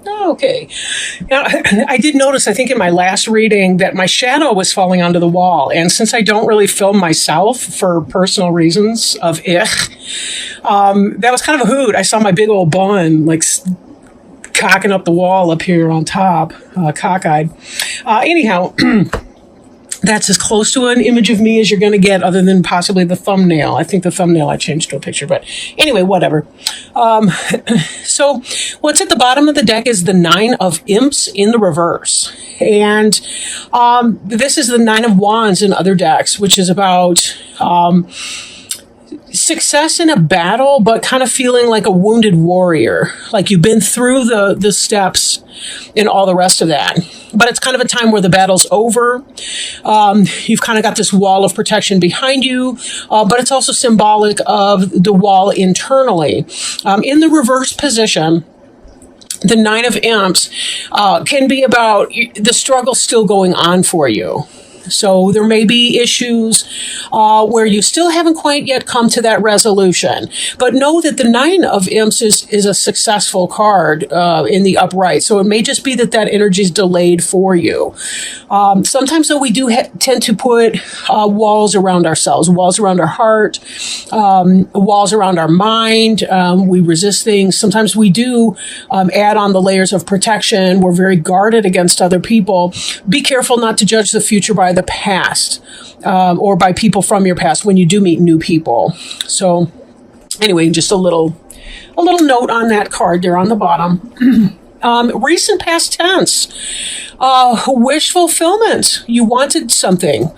oh, okay. Now, I did notice, I think in my last reading, that my shadow was falling onto the wall. And since I don't really film myself for personal reasons of that was kind of a hoot. I saw my big old bun, like, cocking up the wall up here on top, cockeyed. Anyhow, that's as close to an image of me as you're going to get, other than possibly the thumbnail. I think the thumbnail I changed to a picture, but anyway, whatever. So what's at the bottom of the deck is the 9 of Imps in the reverse. And this is the 9 of Wands in other decks, which is about success in a battle, but kind of feeling like a wounded warrior. Like you've been through the steps and all the rest of that. But it's kind of a time where the battle's over. You've kind of got this wall of protection behind you, but it's also symbolic of the wall internally. In the reverse position, the 9 of Imps can be about the struggle still going on for you. So there may be issues where you still haven't quite yet come to that resolution. But know that the 9 of Imps is a successful card in the upright. So it may just be that energy is delayed for you. Sometimes, though, we do tend to put walls around ourselves, walls around our heart, walls around our mind. We resist things. Sometimes we do add on the layers of protection. We're very guarded against other people. Be careful not to judge the future by the past or by people from your past when you do meet new people. So anyway, just a little note on that card there on the bottom. Recent past tense, wish fulfillment. You wanted something.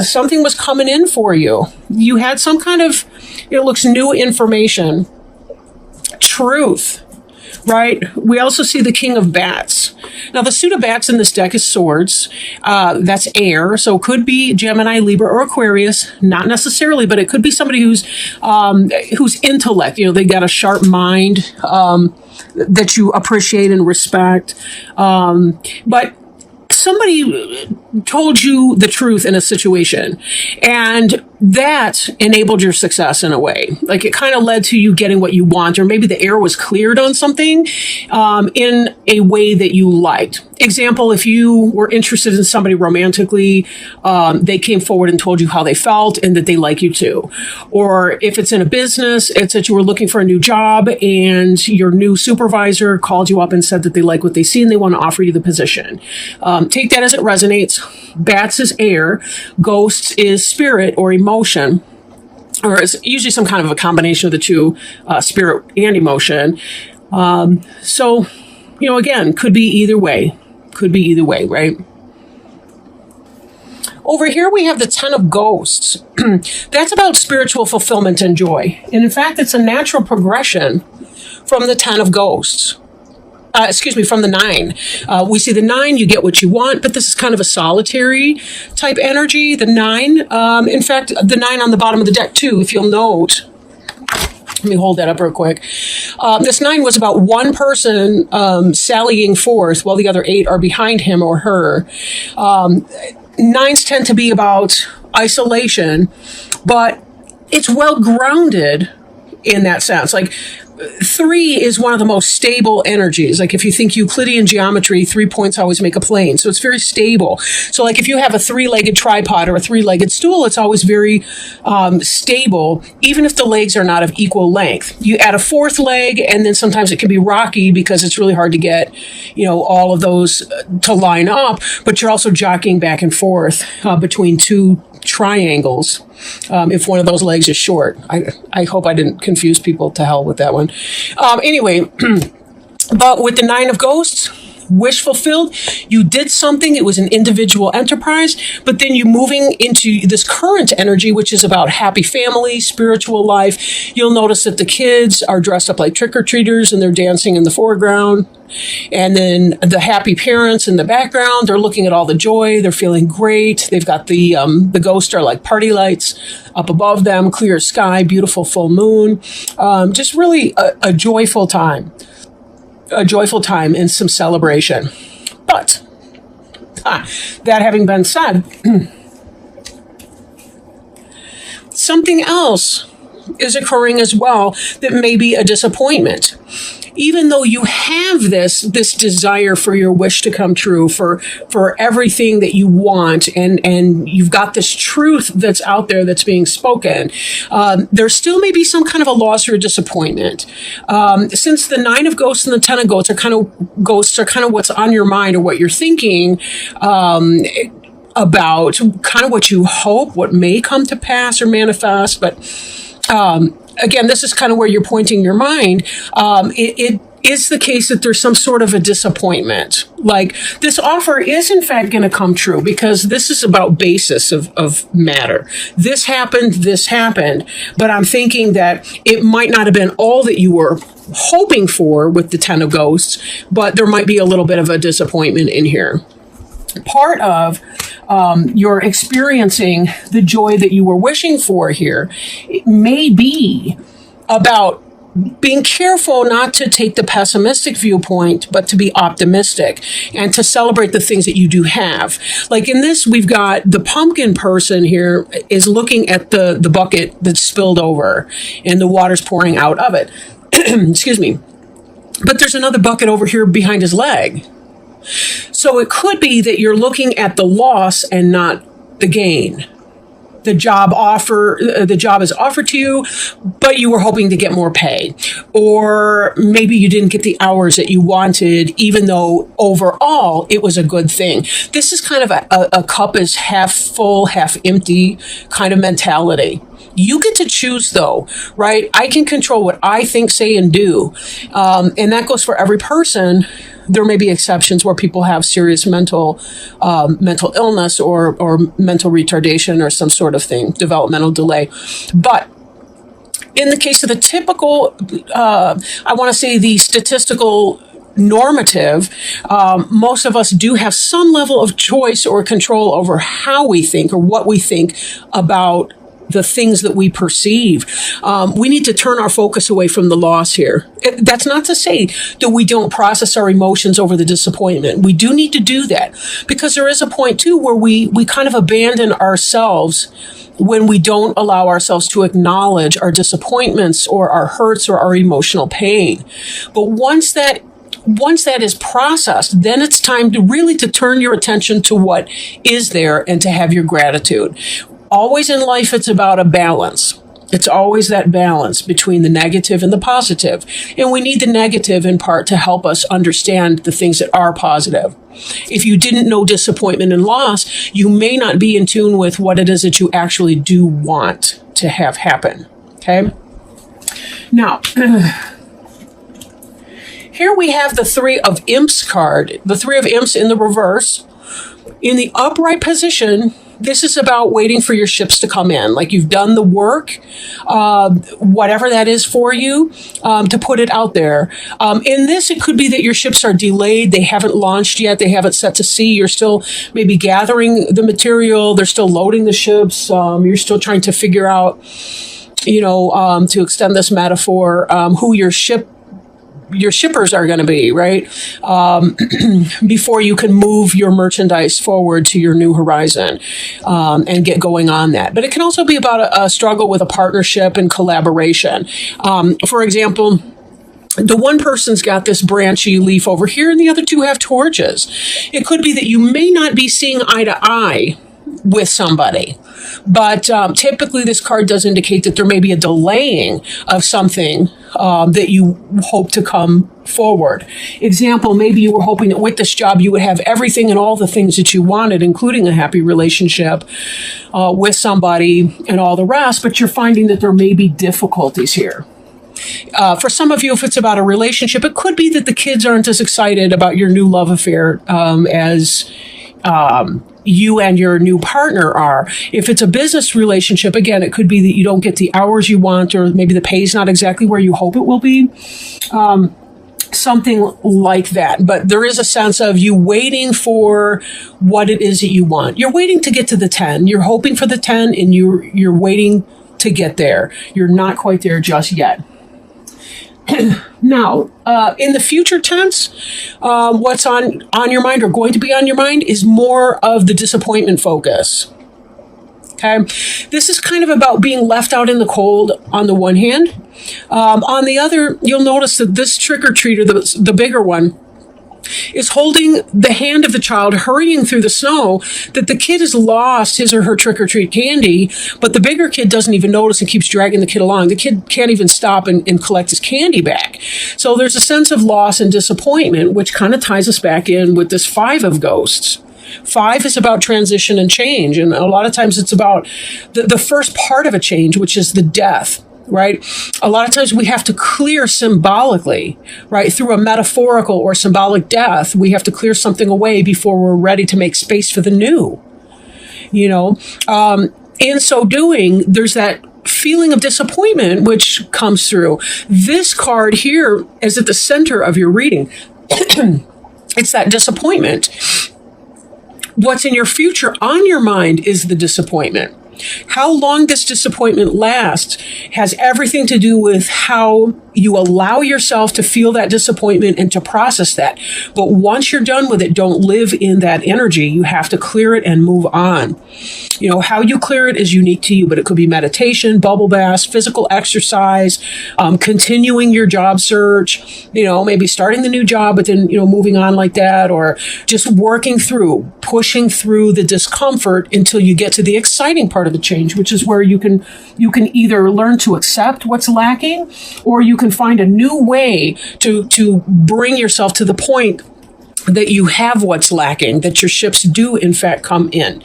Something was coming in for you. You had some kind of, it looks new information. Truth. Right? We also see the King of Bats. Now, the suit of bats in this deck is swords. That's air, so it could be Gemini, Libra, or Aquarius. Not necessarily, but it could be somebody who's intellect. You know, they got a sharp mind that you appreciate and respect. But somebody told you the truth in a situation, and that enabled your success in a way. Like it kind of led to you getting what you want, or maybe the air was cleared on something in a way that you liked. Example, if you were interested in somebody romantically, they came forward and told you how they felt and that they like you too. Or if it's in a business, it's that you were looking for a new job and your new supervisor called you up and said that they like what they see and they want to offer you the position. Take that as it resonates. Bats is air. Ghosts is spirit or emotion. Or it's usually some kind of a combination of the two, spirit and emotion. So, you know, again, could be either way. Could be either way, right? Over here, we have the 10 of Ghosts. That's about spiritual fulfillment and joy. And in fact, it's a natural progression from the 10 of Ghosts. From the 9. We see the 9, you get what you want, but this is kind of a solitary type energy. The 9, in fact, the 9 on the bottom of the deck too, if you'll note. Let me hold that up real quick. This 9 was about one person sallying forth while the other 8 are behind him or her. 9s tend to be about isolation, but it's well grounded in that sense. Like 3 is one of the most stable energies. Like if you think Euclidean geometry, 3 points always make a plane. So it's very stable. So like if you have a 3-legged tripod or a 3-legged stool, it's always very stable, even if the legs are not of equal length. You add a 4th leg, and then sometimes it can be rocky because it's really hard to get, you know, all of those to line up, but you're also jockeying back and forth between 2 triangles if one of those legs is short. I hope I didn't confuse people. To hell with that one. Anyway, but with the 9 of Ghosts, wish fulfilled, you did something, it was an individual enterprise, but then you moving into this current energy, which is about happy family, spiritual life. You'll notice that the kids are dressed up like trick-or-treaters and they're dancing in the foreground. And then the happy parents in the background, they're looking at all the joy, they're feeling great. They've got the ghosts are like party lights up above them, clear sky, beautiful full moon. Just really a joyful time. A joyful time and some celebration. But that having been said, something else is occurring as well that may be a disappointment. even though you have this desire for your wish to come true, for everything that you want, and you've got this truth that's out there that's being spoken, there still may be some kind of a loss or a disappointment. Since the Nine of Ghosts and the Ten of Ghosts are kind of what's on your mind or what you're thinking about, kind of what you hope, what may come to pass or manifest, but again, this is kind of where you're pointing your mind. It is the case that there's some sort of a disappointment. Like, this offer is in fact going to come true, because this is about basis of matter. This happened, but I'm thinking that it might not have been all that you were hoping for with the Ten of Ghosts, but there might be a little bit of a disappointment in here. Part of your experiencing the joy that you were wishing for here, it may be about being careful not to take the pessimistic viewpoint, but to be optimistic and to celebrate the things that you do have. Like in this, we've got the pumpkin person here is looking at the bucket that's spilled over and the water's pouring out of it. Excuse me. But there's another bucket over here behind his leg. So it could be that you're looking at the loss and not the gain. The job is offered to you, but you were hoping to get more pay. Or maybe you didn't get the hours that you wanted, even though overall it was a good thing. This is kind of a cup is half full, half empty kind of mentality. You get to choose, though, right? I can control what I think, say, and do. And that goes for every person. There may be exceptions where people have serious mental illness or mental retardation or some sort of thing, developmental delay. But in the case of the typical, I want to say the statistical normative, most of us do have some level of choice or control over how we think or what we think about the things that we perceive. We need to turn our focus away from the loss here. That's not to say that we don't process our emotions over the disappointment. We do need to do that, because there is a point too where we kind of abandon ourselves when we don't allow ourselves to acknowledge our disappointments or our hurts or our emotional pain. But once that is processed, then it's time to really to turn your attention to what is there and to have your gratitude. Always in life, it's about a balance. It's always that balance between the negative and the positive. And we need the negative in part to help us understand the things that are positive. If you didn't know disappointment and loss, you may not be in tune with what it is that you actually do want to have happen. Okay? Now, here we have the Three of Imps card. The Three of Imps in the reverse. In the upright position, this is about waiting for your ships to come in. Like, you've done the work, whatever that is for you, to put it out there. In this, it could be that your ships are delayed. They haven't launched yet. They haven't set to sea. You're still maybe gathering the material. They're still loading the ships. You're still trying to figure out, to extend this metaphor, who your shippers are going to be, right? Before you can move your merchandise forward to your new horizon and get going on that. But it can also be about a struggle with a partnership and collaboration. For example, the one person's got this branchy leaf over here and the other two have torches. It could be that you may not be seeing eye to eye with somebody. But typically this card does indicate that there may be a delaying of something that you hope to come forward. Example, maybe you were hoping that with this job you would have everything and all the things that you wanted, including a happy relationship with somebody and all the rest, but you're finding that there may be difficulties here. For some of you, if it's about a relationship, it could be that the kids aren't as excited about your new love affair as you and your new partner are. If it's a business relationship, again, it could be that you don't get the hours you want, or maybe the pay is not exactly where you hope it will be. Something like that. But there is a sense of you waiting for what it is that you want. You're waiting to get to the 10. You're hoping for the 10 and you're waiting to get there. You're not quite there just yet. Now, in the future tense, what's on your mind or going to be on your mind is more of the disappointment focus. Okay? Okay. This is kind of about being left out in the cold on the one hand. On the other, you'll notice that this trick-or-treater, the bigger one, is holding the hand of the child, hurrying through the snow, that the kid has lost his or her trick-or-treat candy, but the bigger kid doesn't even notice and keeps dragging the kid along. The kid can't even stop and collect his candy back. So there's a sense of loss and disappointment, which kind of ties us back in with this 5 of ghosts. 5 is about transition and change, and a lot of times it's about the first part of a change, which is the death. Right? A lot of times we have to clear symbolically, right? Through a metaphorical or symbolic death, we have to clear something away before we're ready to make space for the new. You know, in so doing, there's that feeling of disappointment which comes through. This card here is at the center of your reading. It's that disappointment. What's in your future on your mind is the disappointment. How long this disappointment lasts has everything to do with how you allow yourself to feel that disappointment and to process that. But once you're done with it, don't live in that energy. You have to clear it and move on. You know, how you clear it is unique to you, but it could be meditation, bubble baths, physical exercise, continuing your job search, you know, maybe starting the new job, but then, you know, moving on like that, or just working through, pushing through the discomfort until you get to the exciting part of the change, which is where you can either learn to accept what's lacking, or you can find a new way to bring yourself to the point that you have what's lacking, that your ships do in fact come in.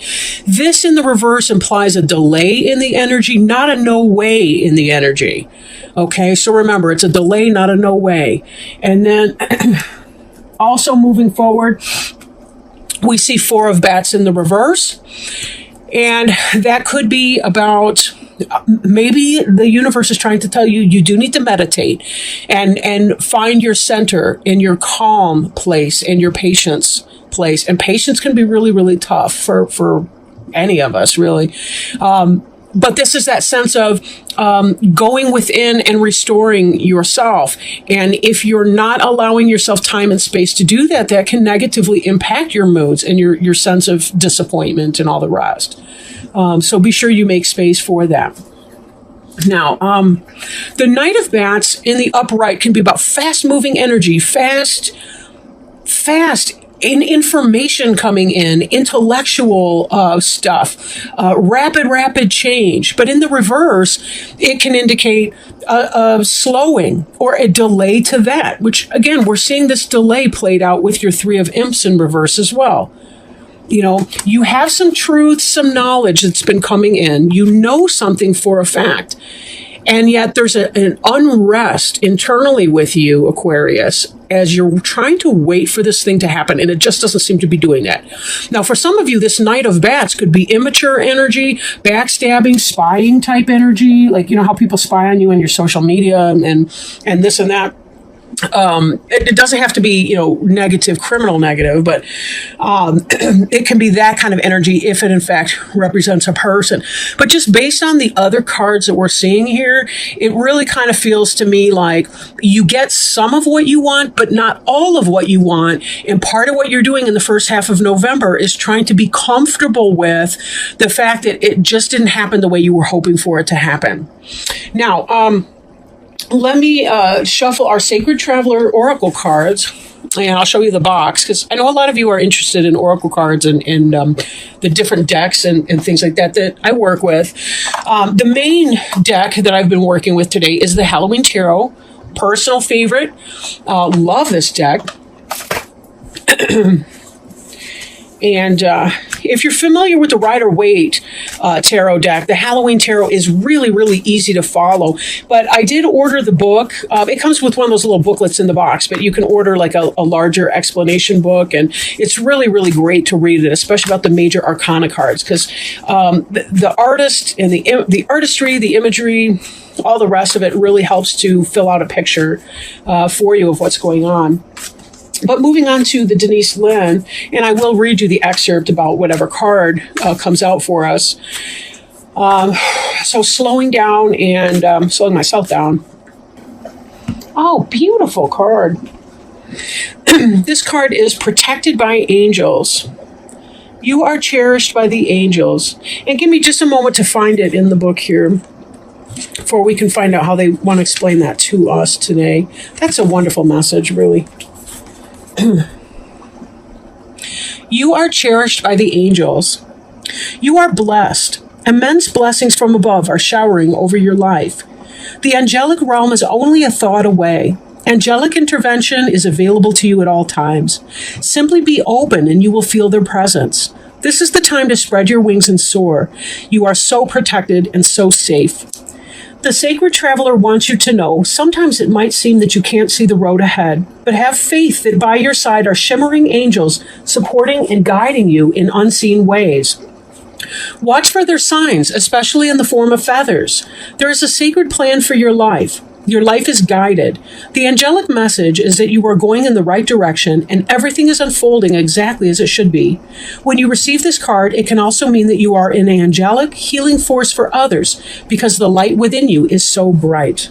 This in the reverse implies a delay in the energy, not a no way in the energy. Okay, so remember, it's a delay, not a no way. And then also moving forward, we see 4 of bats in the reverse. And that could be about maybe the universe is trying to tell you you do need to meditate and find your center in your calm place and your patience place. And patience can be really, really tough for any of us, really. But this is that sense of going within and restoring yourself. And if you're not allowing yourself time and space to do that, that can negatively impact your moods and your sense of disappointment and all the rest. So be sure you make space for that. Now, the Knight of Bats in the upright can be about fast-moving energy, fast in information coming in, intellectual stuff, rapid change. But in the reverse, it can indicate a slowing or a delay to that, which, again, we're seeing this delay played out with your 3 of Imps in reverse as well. You know, you have some truth, some knowledge that's been coming in. You know something for a fact. And yet there's an unrest internally with you, Aquarius, as you're trying to wait for this thing to happen, and it just doesn't seem to be doing that. Now, for some of you, this Knight of Bats could be immature energy, backstabbing, spying type energy, like, you know, how people spy on you on your social media and this and that. It doesn't have to be, you know, negative, criminal negative, but it can be that kind of energy if it in fact represents a person. But just based on the other cards that we're seeing here, it really kind of feels to me like you get some of what you want, but not all of what you want. And part of what you're doing in the first half of November is trying to be comfortable with the fact that it just didn't happen the way you were hoping for it to happen. Now, let me shuffle our Sacred Traveler Oracle cards, and I'll show you the box, because I know a lot of you are interested in Oracle cards and the different decks and things like that I work with. The main deck that I've been working with today is the Halloween Tarot, personal favorite. Love this deck. And if you're familiar with the Rider-Waite tarot deck, the Halloween Tarot is really, really easy to follow. But I did order the book. It comes with one of those little booklets in the box, but you can order like a larger explanation book. And it's really, really great to read it, especially about the major arcana cards, because the artist and the artistry, the imagery, all the rest of it really helps to fill out a picture for you of what's going on. But moving on to the Denise Lynn, and I will read you the excerpt about whatever card comes out for us. So slowing down and slowing myself down. Oh, beautiful card. This card is Protected by Angels. You are cherished by the angels. And give me just a moment to find it in the book here before we can find out how they want to explain that to us today. That's a wonderful message, really. You are cherished by the angels. You are blessed. Immense blessings from above are showering over your life. The angelic realm is only a thought away. Angelic intervention is available to you at all times. Simply be open and you will feel their presence. This is the time to spread your wings and soar. You are so protected and so safe. The sacred traveler wants you to know sometimes it might seem that you can't see the road ahead, but have faith that by your side are shimmering angels supporting and guiding you in unseen ways. Watch for their signs, especially in the form of feathers. There is a sacred plan for your life. Your life is guided. The angelic message is that you are going in the right direction and everything is unfolding exactly as it should be. When you receive this card, it can also mean that you are an angelic healing force for others because the light within you is so bright.